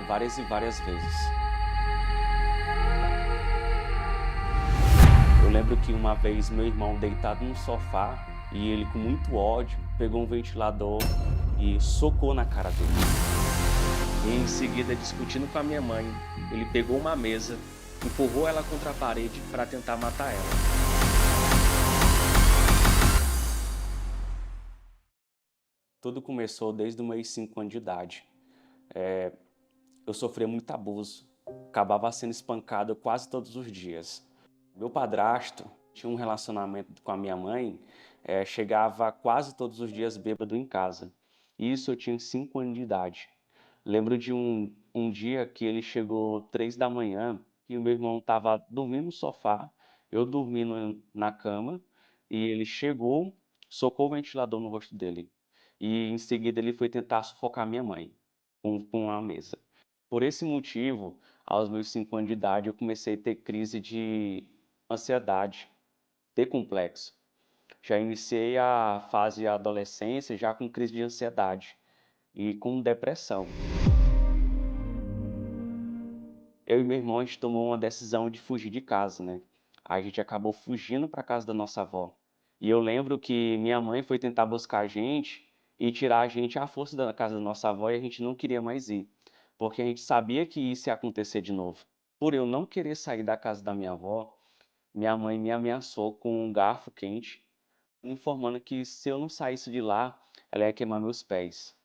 várias e várias vezes. Eu lembro que uma vez meu irmão deitado no sofá e ele com muito ódio pegou um ventilador e socou na cara dele. E em seguida, discutindo com a minha mãe, ele pegou uma mesa, empurrou ela contra a parede para tentar matar ela. Tudo começou desde os meus 5 anos de idade. Eu sofria muito abuso, acabava sendo espancado quase todos os dias. Meu padrasto tinha um relacionamento com a minha mãe, chegava quase todos os dias bêbado em casa. Isso eu tinha 5 anos de idade. Lembro de um dia que ele chegou 3 da manhã e o meu irmão estava dormindo no sofá, eu dormindo na cama, e ele chegou, socou o ventilador no rosto dele. E em seguida ele foi tentar sufocar minha mãe com a mesa. Por esse motivo, aos meus 5 anos de idade, eu comecei a ter crise de ansiedade, ter complexo. Já iniciei a fase da adolescência já com crise de ansiedade e com depressão. Eu e meu irmão, a gente tomou uma decisão de fugir de casa, né? A gente acabou fugindo para casa da nossa avó. E eu lembro que minha mãe foi tentar buscar a gente e tirar a gente à força da casa da nossa avó e a gente não queria mais ir, porque a gente sabia que isso ia acontecer de novo. Por eu não querer sair da casa da minha avó, minha mãe me ameaçou com um garfo quente, me informando que se eu não saísse de lá, ela ia queimar meus pés.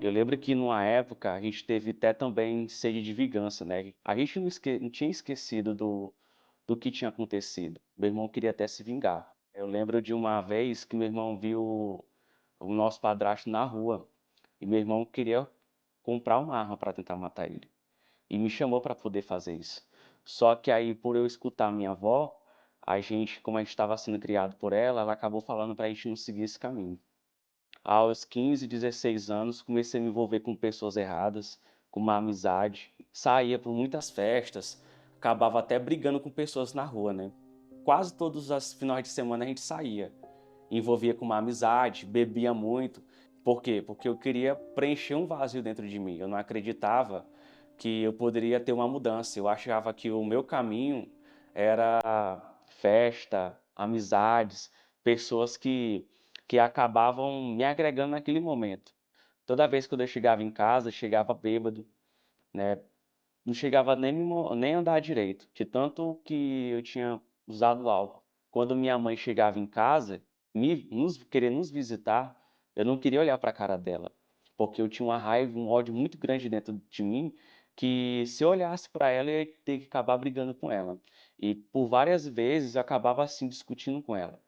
Eu lembro que numa época a gente teve até também sede de vingança, né? A gente não tinha esquecido do que tinha acontecido. Meu irmão queria até se vingar. Eu lembro de uma vez que meu irmão viu o nosso padrasto na rua e meu irmão queria comprar uma arma para tentar matar ele. E me chamou para poder fazer isso. Só que aí, por eu escutar minha avó, a gente, como a gente estava sendo criado por ela, ela acabou falando para a gente não seguir esse caminho. Aos 15, 16 anos, comecei a me envolver com pessoas erradas, com má amizade. Saía por muitas festas, acabava até brigando com pessoas na rua, né? Quase todos os finais de semana a gente saía. Envolvia com má amizade, bebia muito. Por quê? Porque eu queria preencher um vazio dentro de mim. Eu não acreditava que eu poderia ter uma mudança. Eu achava que o meu caminho era festa, amizades, pessoas que acabavam me agregando naquele momento. Toda vez que eu chegava em casa, chegava bêbado, né? Não chegava nem a andar direito, de tanto que eu tinha usado álcool. Quando minha mãe chegava em casa, querer nos visitar, eu não queria olhar para a cara dela, porque eu tinha uma raiva, um ódio muito grande dentro de mim, que se eu olhasse para ela, eu ia ter que acabar brigando com ela. E por várias vezes eu acabava assim discutindo com ela.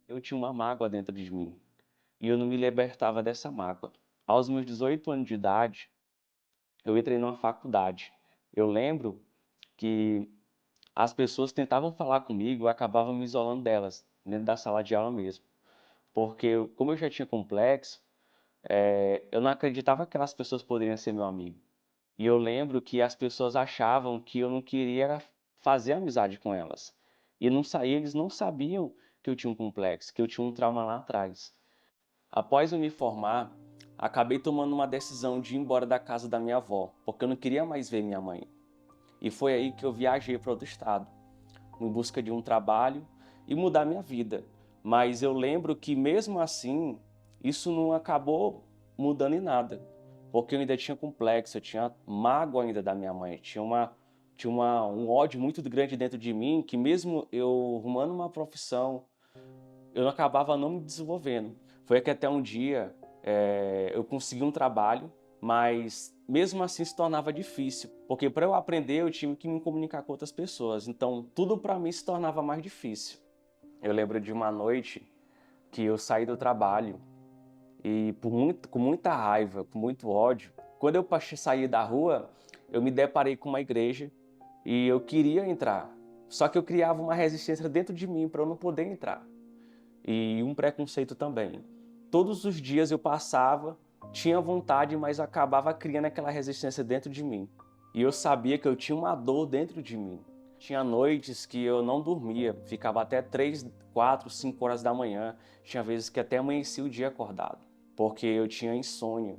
Eu tinha uma mágoa dentro de mim e eu não me libertava dessa mágoa. Aos meus 18 anos de idade, eu entrei numa faculdade. Eu lembro que as pessoas tentavam falar comigo, eu acabava me isolando delas, dentro da sala de aula mesmo. Porque, como eu já tinha complexo, eu não acreditava que aquelas pessoas poderiam ser meu amigo. E eu lembro que as pessoas achavam que eu não queria fazer amizade com elas. E não saía, eles não sabiam que eu tinha um complexo, que eu tinha um trauma lá atrás. Após eu me formar, acabei tomando uma decisão de ir embora da casa da minha avó, porque eu não queria mais ver minha mãe. E foi aí que eu viajei para outro estado, em busca de um trabalho e mudar minha vida. Mas eu lembro que mesmo assim, isso não acabou mudando em nada, porque eu ainda tinha complexo, eu tinha mágoa ainda da minha mãe, um ódio muito grande dentro de mim, que mesmo eu arrumando uma profissão, eu acabava não me desenvolvendo. Foi que até um dia eu consegui um trabalho, mas mesmo assim se tornava difícil, porque para eu aprender eu tive que me comunicar com outras pessoas, então tudo para mim se tornava mais difícil. Eu lembro de uma noite que eu saí do trabalho e com muita raiva, com muito ódio, quando eu saí da rua, eu me deparei com uma igreja e eu queria entrar, só que eu criava uma resistência dentro de mim para eu não poder entrar e um preconceito também. Todos os dias eu passava, tinha vontade, mas acabava criando aquela resistência dentro de mim. E eu sabia que eu tinha uma dor dentro de mim. Tinha noites que eu não dormia, ficava até 3, 4, 5 horas da manhã. Tinha vezes que até amanhecia o dia acordado, porque eu tinha insônia.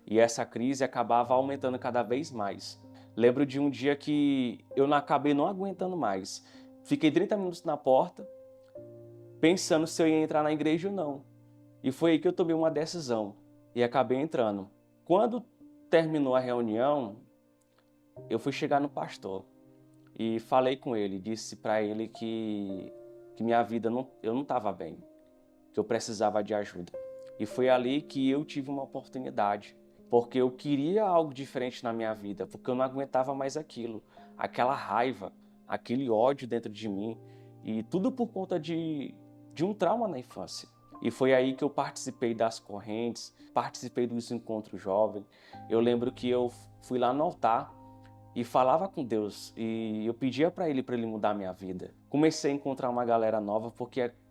E essa crise acabava aumentando cada vez mais. Lembro de um dia que eu acabei não aguentando mais. Fiquei 30 minutos na porta, pensando se eu ia entrar na igreja ou não. E foi aí que eu tomei uma decisão e acabei entrando. Quando terminou a reunião, eu fui chegar no pastor e falei com ele, disse para ele que minha vida eu não estava bem, que eu precisava de ajuda. E foi ali que eu tive uma oportunidade, porque eu queria algo diferente na minha vida, porque eu não aguentava mais aquilo, aquela raiva, aquele ódio dentro de mim, e tudo por conta de um trauma na infância. E foi aí que eu participei das correntes, participei dos encontros jovens. Eu lembro que eu fui lá no altar e falava com Deus e eu pedia para ele mudar a minha vida. Comecei a encontrar uma galera nova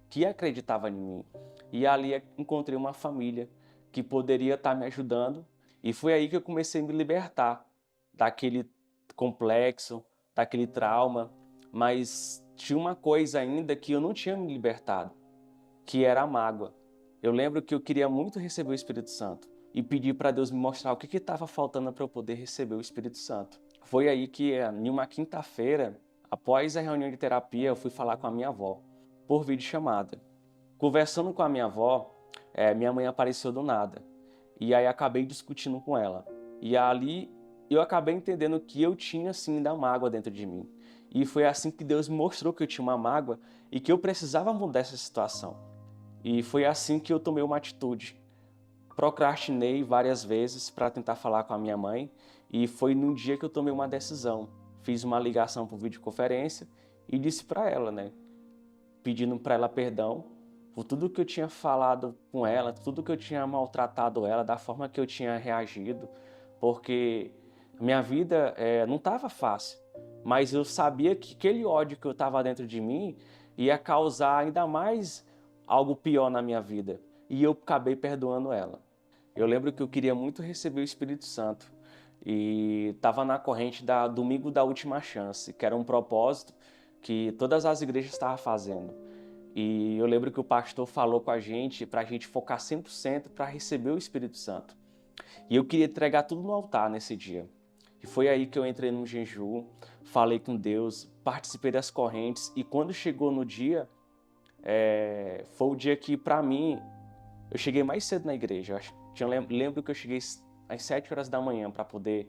que acreditava em mim. E ali encontrei uma família que poderia estar me ajudando. E foi aí que eu comecei a me libertar daquele complexo, daquele trauma. Mas tinha uma coisa ainda que eu não tinha me libertado, que era a mágoa. Eu lembro que eu queria muito receber o Espírito Santo e pedi para Deus me mostrar o que estava faltando para eu poder receber o Espírito Santo. Foi aí que, em uma quinta-feira, após a reunião de terapia, eu fui falar com a minha avó, por videochamada. Conversando com a minha avó, minha mãe apareceu do nada. E aí acabei discutindo com ela. E ali eu acabei entendendo que eu tinha sim da mágoa dentro de mim. E foi assim que Deus me mostrou que eu tinha uma mágoa e que eu precisava mudar essa situação. E foi assim que eu tomei uma atitude. Procrastinei várias vezes para tentar falar com a minha mãe e foi num dia que eu tomei uma decisão. Fiz uma ligação por videoconferência e disse para ela, pedindo para ela perdão por tudo que eu tinha falado com ela, tudo que eu tinha maltratado ela, da forma que eu tinha reagido, porque a minha vida não estava fácil, mas eu sabia que aquele ódio que eu estava dentro de mim ia causar ainda mais algo pior na minha vida. E eu acabei perdoando ela. Eu lembro que eu queria muito receber o Espírito Santo e estava na corrente da Domingo da Última Chance, que era um propósito que todas as igrejas estavam fazendo. E eu lembro que o pastor falou com a gente para a gente focar 100% para receber o Espírito Santo. E eu queria entregar tudo no altar nesse dia. E foi aí que eu entrei num jejum, falei com Deus, participei das correntes e quando chegou no dia, foi o dia que, para mim, eu cheguei mais cedo na igreja. Lembro que eu cheguei às 7 horas da manhã para poder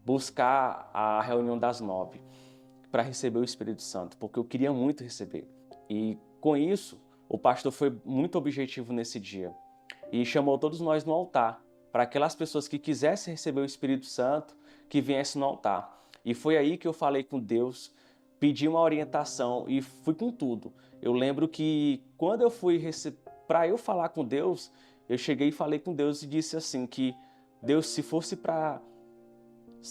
buscar a reunião das 9, para receber o Espírito Santo, porque eu queria muito receber. E com isso, o pastor foi muito objetivo nesse dia e chamou todos nós no altar, para aquelas pessoas que quisessem receber o Espírito Santo, que viessem no altar. E foi aí que eu falei com Deus, pedi uma orientação e fui com tudo. Eu lembro que quando eu fui para eu falar com Deus, eu cheguei e falei com Deus e disse assim que Deus, se fosse para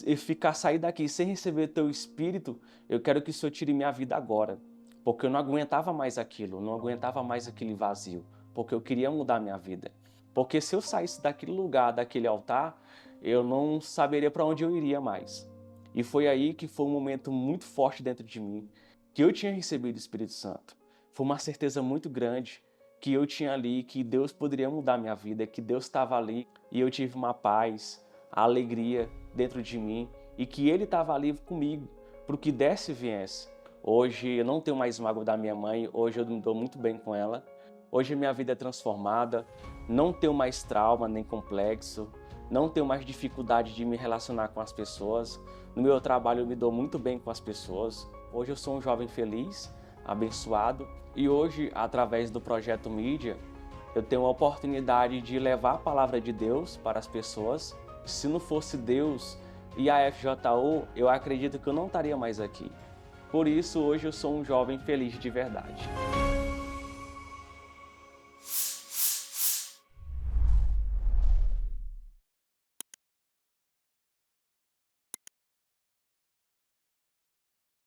eu sair daqui sem receber teu Espírito, eu quero que o Senhor tire minha vida agora, porque eu não aguentava mais aquilo, não aguentava mais aquele vazio, porque eu queria mudar minha vida. Porque se eu saísse daquele lugar, daquele altar, eu não saberia para onde eu iria mais. E foi aí que foi um momento muito forte dentro de mim, que eu tinha recebido o Espírito Santo. Foi uma certeza muito grande que eu tinha ali, que Deus poderia mudar minha vida, que Deus estava ali e eu tive uma paz, a alegria dentro de mim e que Ele estava ali comigo para o que desse e viesse. Hoje eu não tenho mais mágoa da minha mãe, hoje eu me dou muito bem com ela. Hoje minha vida é transformada, não tenho mais trauma nem complexo, não tenho mais dificuldade de me relacionar com as pessoas. No meu trabalho eu me dou muito bem com as pessoas. Hoje eu sou um jovem feliz, abençoado e hoje, através do Projeto Mídia, eu tenho a oportunidade de levar a palavra de Deus para as pessoas. Se não fosse Deus e a FJU, eu acredito que eu não estaria mais aqui. Por isso, hoje eu sou um jovem feliz de verdade.